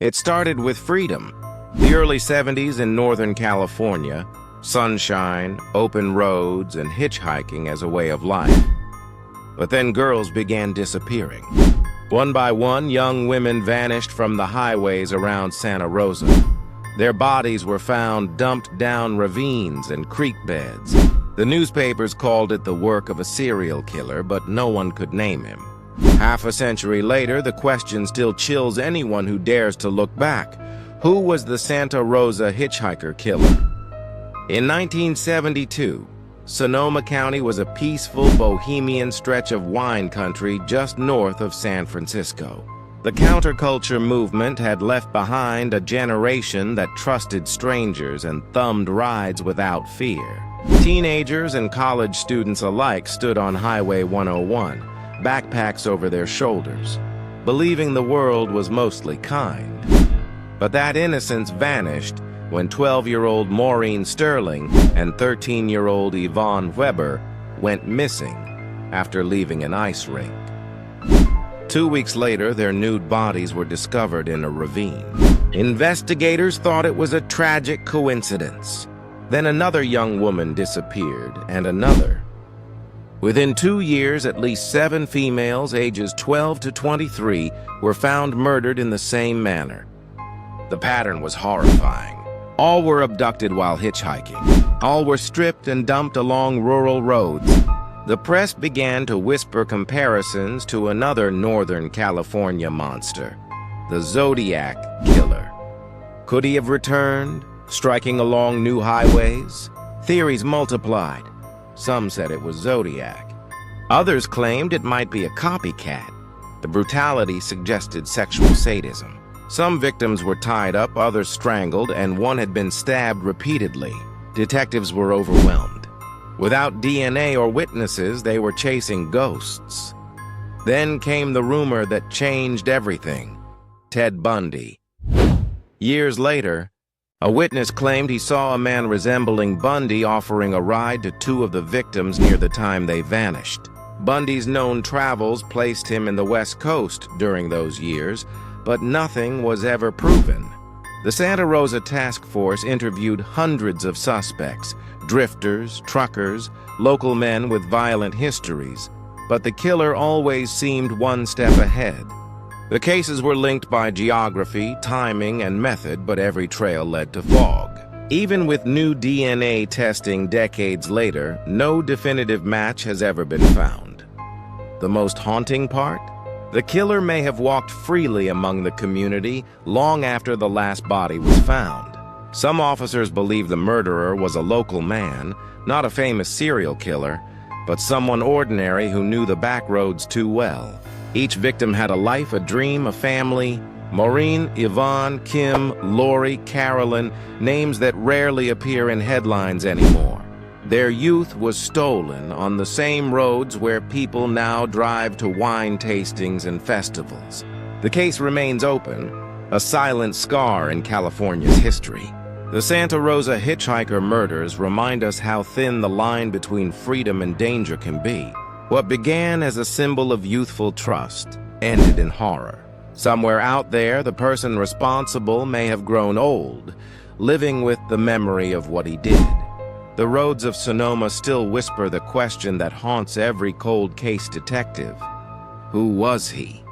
It started with freedom. The early 70s in Northern California, sunshine, open roads, and hitchhiking as a way of life. But then girls began disappearing. One by one, young women vanished from the highways around Santa Rosa. Their bodies were found dumped down ravines and creek beds. The newspapers called it the work of a serial killer, but no one could name him. Half a century later, the question still chills anyone who dares to look back. Who was the Santa Rosa Hitchhiker killer? In 1972, Sonoma County was a peaceful, bohemian stretch of wine country just north of San Francisco. The counterculture movement had left behind a generation that trusted strangers and thumbed rides without fear. Teenagers and college students alike stood on Highway 101, backpacks over their shoulders, believing the world was mostly kind. But that innocence vanished when 12-year-old Maureen Sterling and 13-year-old Yvonne Weber went missing after leaving an ice rink. 2 weeks later, their nude bodies were discovered in a ravine. Investigators thought it was a tragic coincidence. Then another young woman disappeared, and another. Within 2 years, at least 7 females ages 12 to 23 were found murdered in the same manner. The pattern was horrifying. All were abducted while hitchhiking. All were stripped and dumped along rural roads. The press began to whisper comparisons to another Northern California monster, the Zodiac Killer. Could he have returned, striking along new highways? Theories multiplied. Some said it was Zodiac. Others claimed it might be a copycat. The brutality suggested sexual sadism. Some victims were tied up, others strangled, and one had been stabbed repeatedly. Detectives were overwhelmed. Without DNA or witnesses, they were chasing ghosts. Then came the rumor that changed everything: Ted Bundy. Years later, a witness claimed he saw a man resembling Bundy offering a ride to 2 of the victims near the time they vanished. Bundy's known travels placed him in the West Coast during those years, but nothing was ever proven. The Santa Rosa Task Force interviewed hundreds of suspects, drifters, truckers, local men with violent histories, but the killer always seemed one step ahead. The cases were linked by geography, timing, and method, but every trail led to fog. Even with new DNA testing decades later, no definitive match has ever been found. The most haunting part? The killer may have walked freely among the community long after the last body was found. Some officers believe the murderer was a local man, not a famous serial killer, but someone ordinary who knew the back roads too well. Each victim had a life, a dream, a family. Maureen, Yvonne, Kim, Lori, Carolyn, names that rarely appear in headlines anymore. Their youth was stolen on the same roads where people now drive to wine tastings and festivals. The case remains open, a silent scar in California's history. The Santa Rosa Hitchhiker murders remind us how thin the line between freedom and danger can be. What began as a symbol of youthful trust ended in horror. Somewhere out there, the person responsible may have grown old, living with the memory of what he did. The roads of Sonoma still whisper the question that haunts every cold case detective. Who was he?